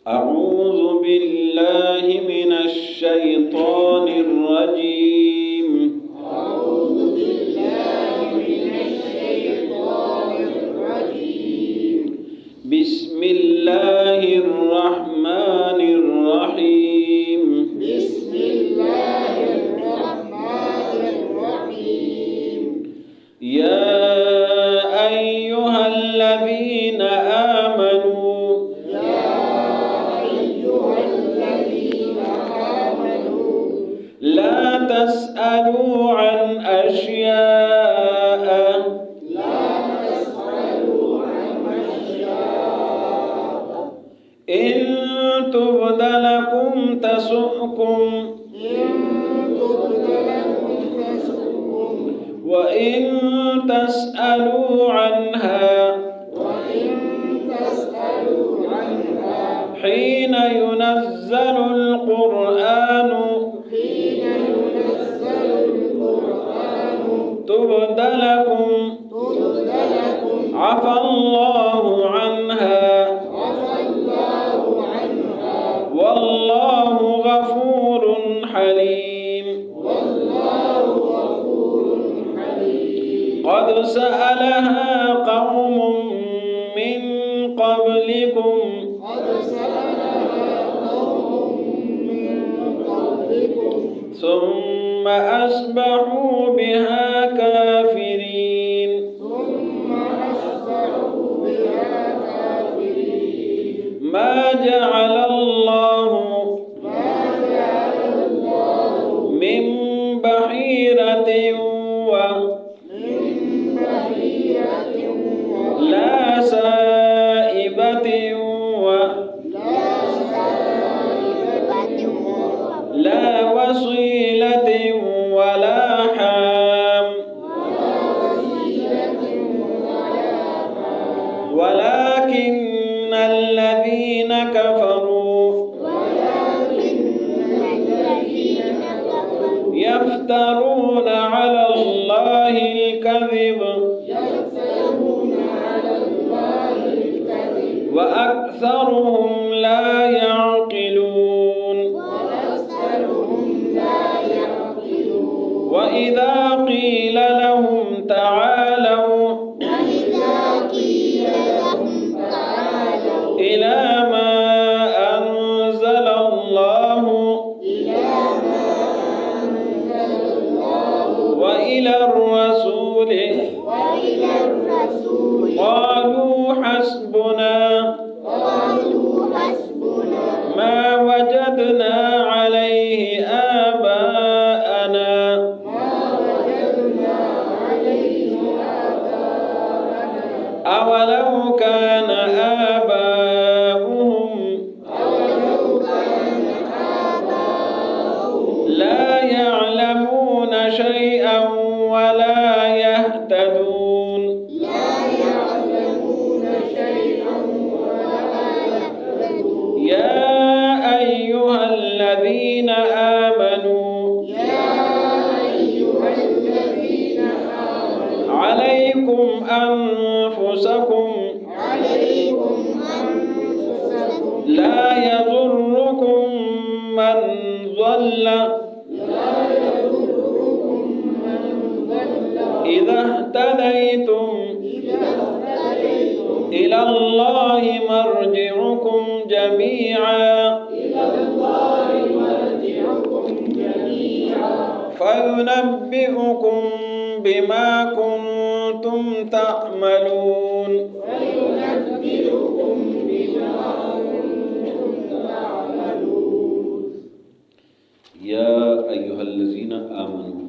أعوذ بالله من الشيطان الرجيم. أعوذ بالله من الشيطان الرجيم. بسم الله الرحمن الرحيم. بسم الله الرحمن الرحيم. يا أيها الذين آمنوا لا تسألوا عن أشياء إن تبد لكم تسؤكم وإن تسألوا عنها حين ينزل القرآن تبد لكم عفى الله عنها والله غفور حليم. قد سألها قوم من قبلكم ثم أصبحوا بها كافرين. ما جعل الله من بحيرة لا سائبة لا وصيلة ولا حام ولكن الذين كفروا يفترون على الله الكذب وأكثرهم لا يعقلون. وإذا قيل لهم تعالوا إلى ما أنزل الله وإلى الرسول قالوا حسبنا ما وجدنا عليه آباءنا أولو كان آباؤهم لا يعلمون شيئا ولا يهتدون. يا أيها الذين آمنوا عليكم أنفسكم لا يضركم من ضل إذا اهتديتم إلى الله مرجعكم جميعا فينبئكم بما كنتم تعملون. يا أيها الذين آمنوا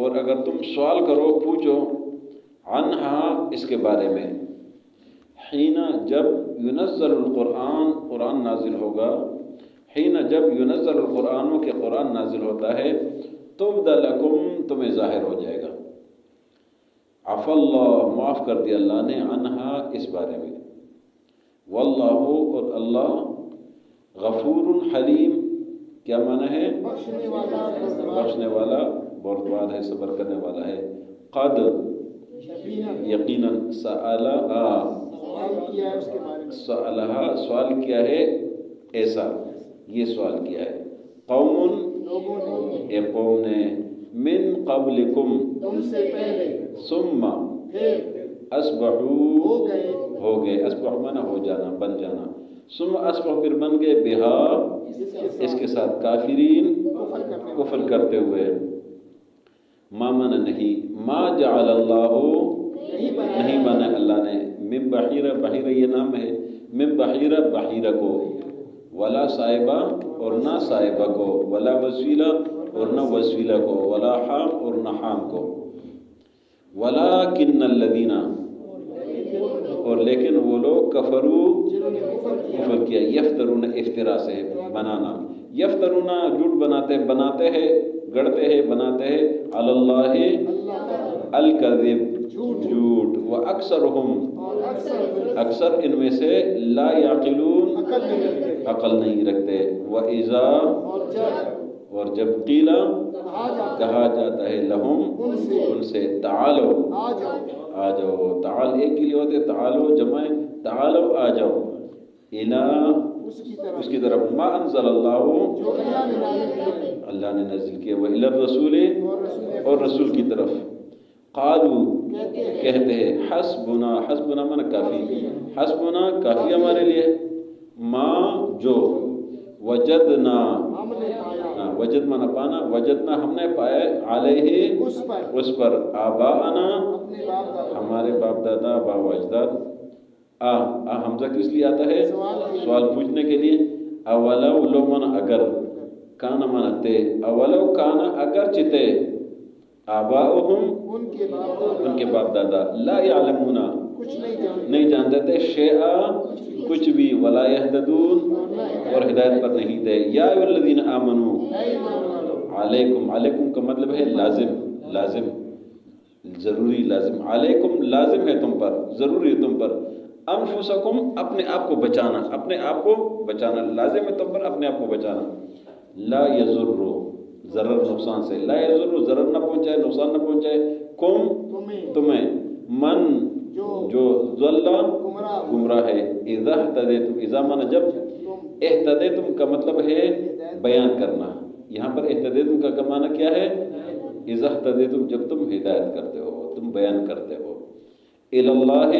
اور اگر تم سوال کرو پوچھو عنہا اس کے بارے میں، حین جب ینزل القرآن قرآن نازل ہوگا، حین جب ینزل القرآن کہ قرآن نازل ہوتا ہے، تبد لکم تمہیں ظاہر ہو جائے گا، عفا اللہ معاف کر دیا اللہ نے، عنہا اس بارے میں، واللہ اور اللہ غفور حلیم کیا معنی ہے؟ بخشنے والا بردبار ہے، صبر کرنے والا ہے، قد یقیناً سوال کیا ہے ایسا، یہ سوال کیا ہے، قوم اے قوم نے، من قبلکم تم سے پہلے، ثم اصبحوا ہو گئے، اصبح مانا ہو جانا، بن جانا، ثم اصبح پھر بن گئے، بہا اس کے ساتھ، کافرین کفر کرتے ہوئے، ما مانا نہیں، ما جعل اللہ نہیں بنا اللہ نے، من بحیرہ بحیرہ یہ نام ہے، من بحیرہ بحیرہ کو، ولا صاحبہ اور نہ صاحبہ کو، ولا وسیلہ اور نہ وسیلہ کو، ولا حام اور نہ حام کو، ولکن الذین اور لیکن وہ لوگ کفروا کفر کیا، یفترون افترا سے بنانا، یفترون جھوٹ بناتے ہیں، گڑتے ہیں، بناتے ہیں، علی اللہ الکذب جھوٹ، وَأَكْثَرُهُمْ اکثر ان میں سے لا یعقلون عقل نہیں رکھتے، وَإِذَا اور جب قیلا کہا جاتا ہے لہم ان سے، تعالو آ جاؤ، تعال ایک کے لیے ہوتے، تعالو جمع تعالو آ جاؤ، الی اس کی طرف، ما انزل اللہ اللہ نے نازل کیا، وإلی الرسول اور رسول کی طرف، قالو کہتے ہیں، حسبنا حسبنا مانا کافی، حسبنا کافی ہمارے لیے، ما جو، وجدنا وجد مانا پانا، وجدنا ہم نے پایا، علیہ اس پر، آباءنا ہمارے باپ دادا، با و اجداد، حمزہ کس لیے آتا ہے؟ سوال پوچھنے کے لیے، اولو لو مانا اگر، کانا مانا تے، اولو کانا اگر چتے، آباؤہم ان کے باپ دادا، لا یعلمون نہیں جانتے تھے، شیئا کچھ بھی، ولا یہتدون اور ہدایت پر نہیں تھے، یا ایھا الذین آمنوا علیکم، علیکم کا مطلب ہے لازم، لازم ضروری، لازم، علیکم لازم ہے تم پر، ضروری ہے تم پر، انفسکم اپنے آپ کو بچانا، اپنے آپ کو بچانا، لازم ہے تم پر اپنے آپ کو بچانا، لا یضر ضرر نقصان سے، لا یضر ضرر نہ پہنچائے، نقصان نہ پہنچائے، کم تمہیں، من جو ضل گمراہ ہے، اذا اہتدیتم، اذا مانا جب، اہتدیتم کا مطلب ہے بیان کرنا، یہاں پر اہتدیتم کا معنی کیا ہے؟ اذا اہتدیتم جب تم ہدایت کرتے ہو، تم بیان کرتے ہو، الی اللہ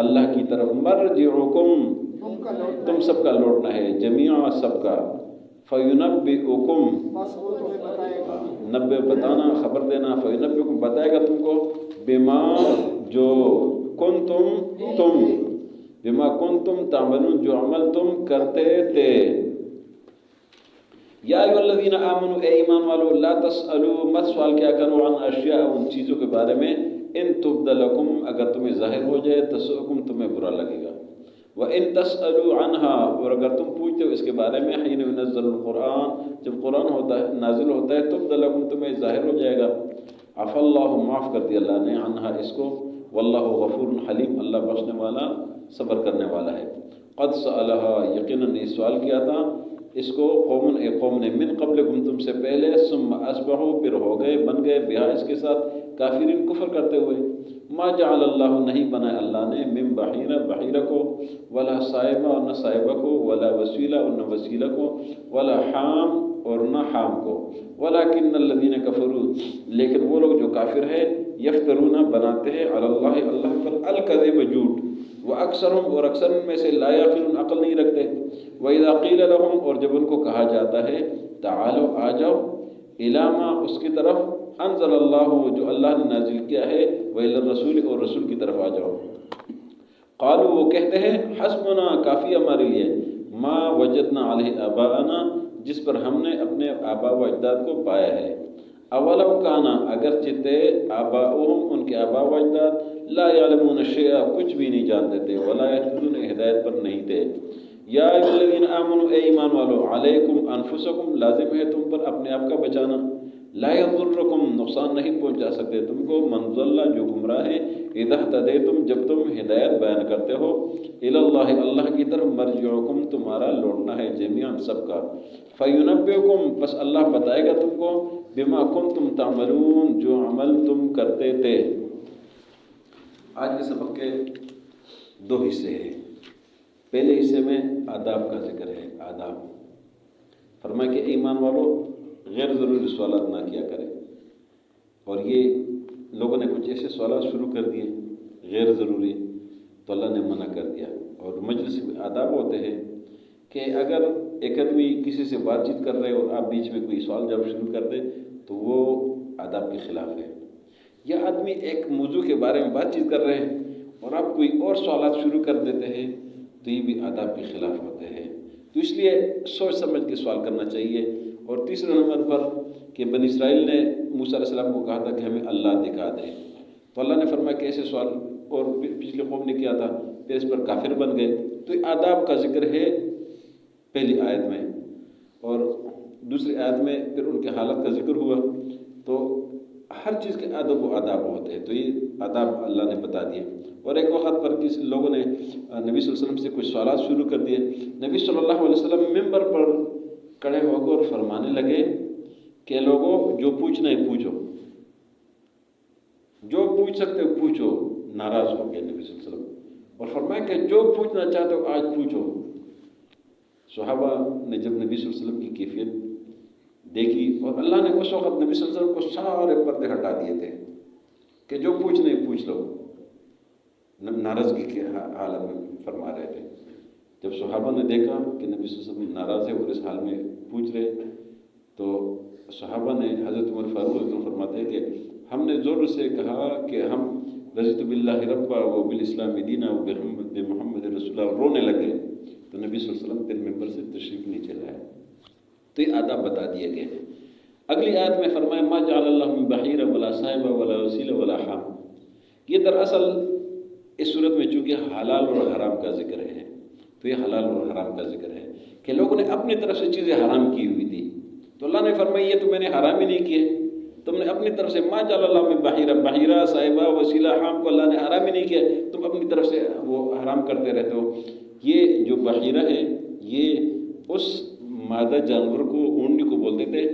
اللہ کی طرف، مرجعکم تم سب کا لوٹنا ہے، جمیعا سب کا، فینبئکم نبے بتانا، خبر دینا، فینبئکم بتائے گا تم کو، بما جو کنتم بما کنتم تعملون جو عمل تم کرتے تھے، یا ایھا الذین آمنوا اے ایمان والو، لا تسألوا مت سوال کیا کرو، عن اشیاء ان چیزوں کے بارے میں، ان تبد لکم اگر تمہیں ظاہر ہو جائے، تسؤکم تمہیں برا لگے گا، وَإِن تَسْأَلُوا عَنْهَا اور اگر تم پوچھتے ہو اس کے بارے میں، حین ينزل القرآن جب قرآن ہوتا ہے نازل ہوتا ہے، تبد لکم تمہیں ظاہر ہو جائے گا، عفا اللہ معاف کر دیا اللہ نے، عنہا اس کو، واللہ غفور حلیم اللہ بخشنے والا صبر کرنے والا ہے، قد سألها یقیناً یہ سوال کیا تھا اس کو، قوم ایک قوم نے، من قبلکم تم سے پہلے، ثم اصبحوا پھر ہو گئے، بن گئے، بہا اس کے ساتھ، کافرین کفر کرتے ہوئے، ما جعل اللہ نہیں بنایا اللہ نے، من بحیرہ بحیرہ کو، ولا صاحبہ اور نہ صاحبہ کو، ولا وسیلہ اور نہ وسیلہ کو، ولا حام اور نہ حام کو، ولکن الذین کفروا لیکن وہ لوگ جو کافر ہیں، یفترون بناتے ہیں، علی اللہ اللہ پر، الکذب جھوٹ، واکثرهم اور اکثر ان میں سے، لا یعقلون عقل نہیں رکھتے، وَإِذَا قِيلَ لَهُمْ اور جب ان کو کہا جاتا ہے، تعالوا آ جاؤ، الی ما اس کی طرف، انزل اللہ جو اللہ نے نازل کیا ہے، وإلی الرسول اور رسول کی طرف آ جاؤ، قالوا وہ کہتے ہیں، حسبنا کافی ہمارے لیے، ما وجدنا علیہ آباءنا جس پر ہم نے اپنے آباء و اجداد کو پایا ہے، اولو کانا اگرچہ تھے آباؤہم ان کے آبا و اجداد لا یعلمون شیئا کچھ بھی نہیں جانتے تھے ولا یہتدون ہدایت پر نہیں تھے. یا ایھا الذین آمنوا اے ایمان والو علیکم انفسکم لازم ہے تم پر اپنے آپ کا بچانا. لا یضرکم نقصان نہیں پہنچا سکتے تم کو من ضل جو گمراہ ہے اذا اہتدیتم جب تم ہدایت بیان کرتے ہو. الی اللہ اللہ کی طرف مرجعکم تمہارا لوٹنا ہے جمیعا سب کا. فینبئکم پس اللہ بتائے گا تم کو بما کنتم تعملون جو عمل تم کرتے تھے. آج کے سبق کے دو حصے ہیں. پہلے حصے میں آداب کا ذکر ہے. آداب فرمایا کہ ایمان والو غیر ضروری سوالات نہ کیا کرے. اور یہ لوگوں نے کچھ ایسے سوالات شروع کر دیے غیر ضروری تو اللہ نے منع کر دیا. اور مجلس میں آداب ہوتے ہیں کہ اگر ایک آدمی کسی سے بات چیت کر رہے اور آپ بیچ میں کوئی سوال جواب شروع کر دیں تو وہ آداب کے خلاف ہے. یا آدمی ایک موضوع کے بارے میں بات چیت کر رہے ہیں اور آپ کوئی اور سوالات شروع کر دیتے ہیں تو یہ بھی آداب کے خلاف ہوتے ہیں. تو اس لیے سوچ سمجھ کے سوال کرنا چاہیے. اور تیسرے نمبر پر کہ بنی اسرائیل نے موسیٰ علیہ السلام کو کہا تھا کہ ہمیں اللہ دکھا دے تو اللہ نے فرمایا کہ ایسے سوال اور پچھلے قوم نے کیا تھا پھر اس پر کافر بن گئے. تو آداب کا ذکر ہے پہلی آیت میں اور دوسری آیت میں پھر ان کے حالت کا ذکر ہوا. تو ہر چیز کے ادب و آداب ہوتے ہیں تو یہ آداب اللہ نے بتا دیے. اور ایک وقت پر کسی لوگوں نے نبی صلی اللہ علیہ وسلم سے کچھ سوالات شروع کر دیے. نبی صلی اللہ علیہ وسلم ممبر پر کھڑے ہو کر فرمانے لگے کہ لوگوں جو پوچھنا ہے پوچھو, جو پوچھ سکتے ہو پوچھو. ناراض ہو گئے نبی صلی اللہ علیہ وسلم اور فرمایا کہ جو پوچھنا چاہتے ہو آج پوچھو. صحابہ نے جب نبی صلی اللہ علیہ وسلم کی کیفیت دیکھی اور اللہ نے اس وقت نبی صلی اللہ علیہ وسلم کو سارے پردے ہٹا دیے تھے کہ جو پوچھنا ہے پوچھ لو. ناراضگی کے حالت میں فرما رہے تھے. جب صحابہ نے دیکھا کہ نبی صلی اللہ علیہ وسلم ناراض ہے اور اس حال میں پوچھ رہے تو صحابہ نے حضرت عمر فاروق رضی اللہ عنہ فرماتے ہیں کہ ہم نے زور سے کہا کہ ہم رضیت باللہ ربا و بالاسلام دینا و بمحمد رسول اللہ, رونے لگے. تو نبی صلی اللہ علیہ وسلم پھر ممبر سے تشریف نیچے لائے. تو یہ آداب بتا دیے گئے ہیں. اگلی آیت میں فرمایا ما جعل اللہ من بحیر ولا صاحب ولا وسیلہ ولا حام. یہ دراصل اس صورت میں چونکہ حلال اور حرام کا ذکر ہے تو یہ حلال اور حرام کا ذکر ہے کہ لوگوں نے اپنی طرف سے چیزیں حرام کی ہوئی تھی تو اللہ نے فرمایا یہ تو میں نے حرام ہی نہیں کیے. تم نے اپنی طرف سے ما جعل اللہ من بحیرہ صاحبہ وسیلہ حام کو اللہ نے حرام ہی نہیں کیا, تم اپنی طرف سے وہ حرام کرتے رہتے ہو. یہ جو بحیرہ ہے یہ اس مادہ جانور کو اونٹنی کو بولتے تھے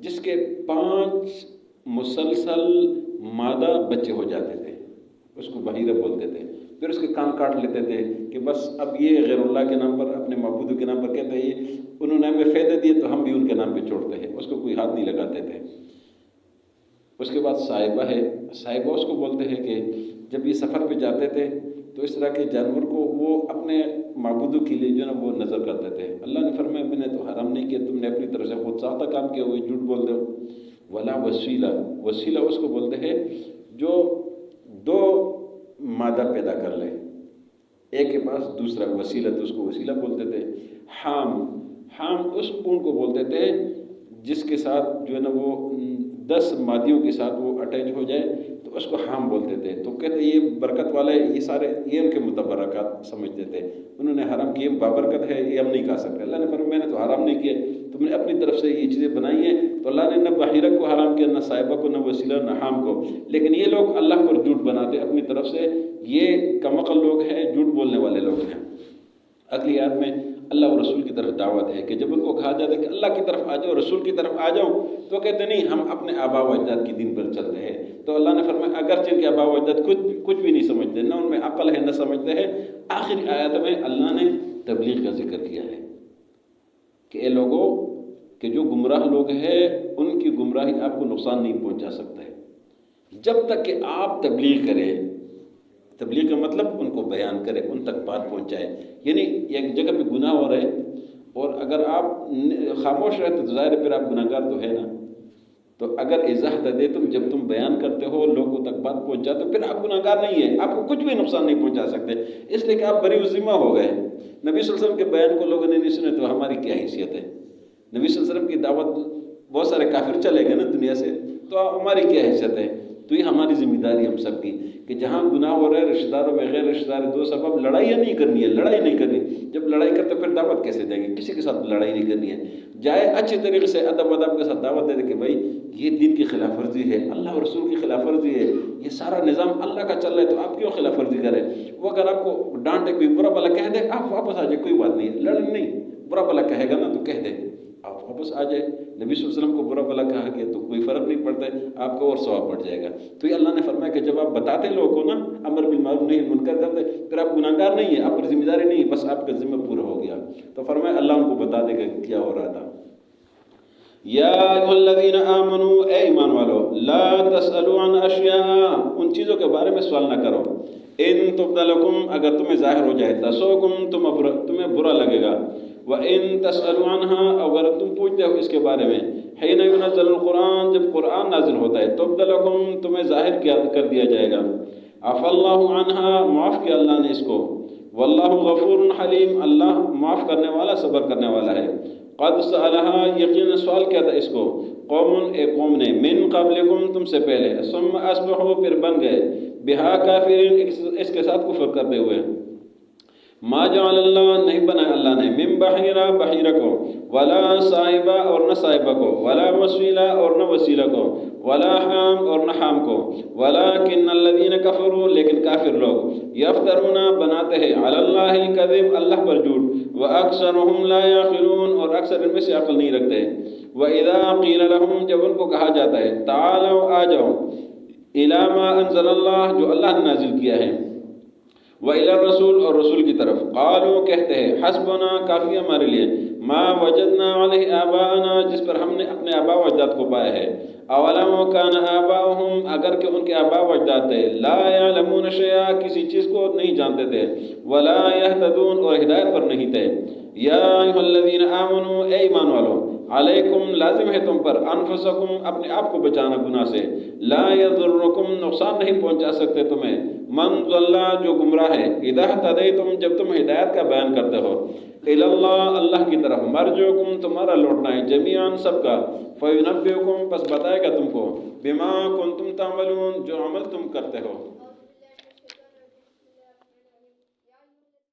جس کے 5 مسلسل مادہ بچے ہو جاتے تھے, اس کو بحیرہ بولتے تھے. پھر اس کے کان کاٹ لیتے تھے کہ بس اب یہ غیر اللہ کے نام پر اپنے معبود کے نام پر کہتے ہیں یہ انہوں نے ہمیں فائدہ دیے تو ہم بھی ان کے نام پہ چھوڑتے ہیں, اس کو کوئی ہاتھ نہیں لگاتے تھے. اس کے بعد صاحبہ ہے. صاحبہ اس کو بولتے ہیں کہ جب یہ سفر پہ جاتے تھے تو اس طرح کے جانور کو وہ اپنے معبودوں کے لیے جو نا وہ نظر کرتے تھے. اللہ نے فرمایا میں نے تو حرام نہیں کیا, تم نے اپنی طرف سے خود ساختہ کام کیا ہوئے جھوٹ بول دو. ولا وسیلہ, وسیلہ اس کو بولتے ہیں جو 2 مادہ پیدا کر لے, ایک کے پاس دوسرا وسیلہ تو اس کو وسیلہ بولتے تھے. حام, حام اس اونٹ کو بولتے تھے جس کے ساتھ جو ہے نا وہ 10 مادیوں کے ساتھ وہ اٹیچ ہو جائے تو اس کو حام بولتے تھے. تو کہتے یہ برکت والا ہے, یہ سارے یہ ان کے متبرکات سمجھتے تھے. انہوں نے حرام کیے بابرکت ہے یہ ہم نہیں کھا سکتے. اللہ نے فرمایا میں نے تو حرام نہیں کیے, تم نے اپنی طرف سے یہ چیزیں بنائی ہیں. تو اللہ نے نہ بحیرہ کو حرام کیا, نہ صاحبہ کو, نہ وسیلہ, نہ حام کو. لیکن یہ لوگ اللہ پر جھوٹ بناتے اپنی طرف سے. یہ کمعقل لوگ ہیں, جھوٹ بولنے والے لوگ ہیں. اگلی آیت میں اللہ اور رسول کی طرف دعوت ہے کہ جب ان کو کہا جاتا ہے کہ اللہ کی طرف آ جاؤ, رسول کی طرف آ جاؤ, تو کہتے نہیں ہم اپنے آبا و اجداد کی دین پر چلتے ہیں. تو اللہ نے فرمایا اگرچہ ان کے آبا و اجداد کچھ بھی نہیں سمجھتے, نہ ان میں عقل ہے نہ سمجھتے ہیں. آخری آیت میں اللہ نے تبلیغ کا ذکر کیا ہے کہ اے لوگوں کہ جو گمراہ لوگ ہیں ان کی گمراہی آپ کو نقصان نہیں پہنچا سکتا ہے جب تک کہ آپ تبلیغ کریں. تبلیغ کا مطلب ان کو بیان کرے, ان تک بات پہنچائے. یعنی ایک جگہ پہ گناہ ہو رہے اور اگر آپ خاموش رہتے تو ظاہر پھر آپ گناہ گار تو ہے نا. تو اگر اضاحت دے تم جب تم بیان کرتے ہو لوگوں تک بات پہنچاتے ہو پھر آپ گناہ گار نہیں ہیں, آپ کو کچھ بھی نقصان نہیں پہنچا سکتے, اس لیے کہ آپ بری ذمہ ہو گئے. نبی صلی اللہ علیہ وسلم کے بیان کو لوگوں نے نہیں سنے تو ہماری کیا حیثیت ہے. نبی صلی اللہ علیہ وسلم کی دعوت بہت سارے کافر چلے گئے نا دنیا سے, تو ہماری کیا حیثیت ہے؟ تو یہ ہماری ذمہ داری ہم سب کی کہ جہاں گناہ ہو رہا ہے رشتہ داروں میں غیر رشتہ دار دو سبب لڑائیاں نہیں کرنی ہے، لڑائی نہیں کرنی. جب لڑائی کرتے پھر دعوت کیسے دیں گے؟ کسی کے ساتھ لڑائی نہیں کرنی ہے. جائے اچھے طریقے سے ادب ادب کے ساتھ دعوت دے دے کہ بھائی یہ دین کی خلاف ورزی ہے، اللہ اور رسول کی خلاف ورزی ہے، یہ سارا نظام اللہ کا چل رہا ہے تو آپ کیوں خلاف ورزی کریں؟ وہ اگر آپ کو ڈانٹے کوئی برا بلا کہہ دے آپ واپس آ جائے، کوئی بات نہیں، لڑیں نہیں. برا بلا کہے گا نا تو کہہ دے، آپ واپس آ جائے. نبی صلی اللہ علیہ وسلم کو برا بلا کہا گیا تو کوئی فرق نہیں پڑتا ہے، آپ کو اور ثواب بڑھ جائے گا. تو یہ اللہ نے فرمایا کہ جب آپ بتاتے لوگوں کو نا امر بالمعروف نہی منکر کرتے، پھر آپ گناہ گار نہیں ہیں، آپ پر ذمہ داری نہیں ہے، بس آپ کا ذمہ پورا ہو گیا. تو فرمایا اللہ ان کو بتا دے گا کیا ہو رہا تھا. یا ایھا الذین آمنوا، اے ایمان والو، لا تسألوا عن اشیاء، ان چیزوں کے بارے میں سوال نہ کرو. ان تبد لکم، اگر تمہیں ظاہر ہو جائے، تسؤکم، تمہیں برا لگے گا. وَإِن تَسْأَلُوا عَنْهَا، اگر تم پوچھتے ہو اس کے بارے میں، حِينَ يُنَزَّلُ الْقُرْآنُ، جب قرآن نازل ہوتا ہے، تبد لکم، تمہیں ظاہر کر دیا جائے گا. عفا اللہ عنہا، معاف کیا اللہ نے اس کو. واللہ غفور حلیم، اللہ معاف کرنے والا صبر کرنے والا ہے. قد سألها، یقینا سوال کیا تھا اس کو، قوم، ایک قوم نے، من قبلکم، تم سے پہلے، ثم اصبحوا، پھر بن گئے، بہا کافرین، اس کے ساتھ کفر کرتے ہوئے. ما جعل اللہ، نہیں بنایا اللہ نے، من بحیرہ، بحیرہ کو، ولا صائبہ، اور نہ صائبہ کو، ولا وسیلہ، اور نہ وسیلہ کو، ولا حام، اور نہ حام کو، ولکن الذین کفروا، لیکن کافر لوگ، یفترون، بناتے ہیں، علی اللہ الکذب، اللہ پر جھوٹ، واکثرهم لا یعقلون، اور اکثر ان میں سے عقل نہیں رکھتے. وَإِذَا قِيلَ لَهُمْ، جب ان کو کہا جاتا ہے، تعالوا، آ جاؤ، اِلیٰ مَا أَنزَلَ اللَّهُ، جو اللہ نے نازل کیا ہے، وَإِلَى الرَّسُولِ، اور رسول کی طرف، قالوا، کہتے ہیں، حسبنا، کافی ہمارے لیے، ما وجدنا علیہ آباءنا، جس پر ہم نے اپنے آباء و اجداد کو پایا ہے. اولم کان آباؤہم، اگر کہ ان کے آباء و اجداد تھے، لا یعلمون شیئا، کسی چیز کو نہیں جانتے تھے، ولا یہتدون، اور ہدایت پر نہیں تھے. یا ایھا الذین آمنوا، اے ایمان والو، علیکم، لازم ہے تم پر، انفسکم، اپنے آپ کو بچانا گناہ سے. لا یضرکم، نقصان نہیں پہنچا سکتے تمہیں، من ضل، جو گمراہ ہے، اذا اہتدیتم، جب تم ہدایت کا بیان کرتے ہو، الی اللہ، اللہ کی طرف، مرجعکم، تمہارا لوٹنا ہے، جمیعاً، سب کا، فینبئکم، پس بتائے گا تم کو، بما کنتم تعملون، جو عمل تم کرتے ہو.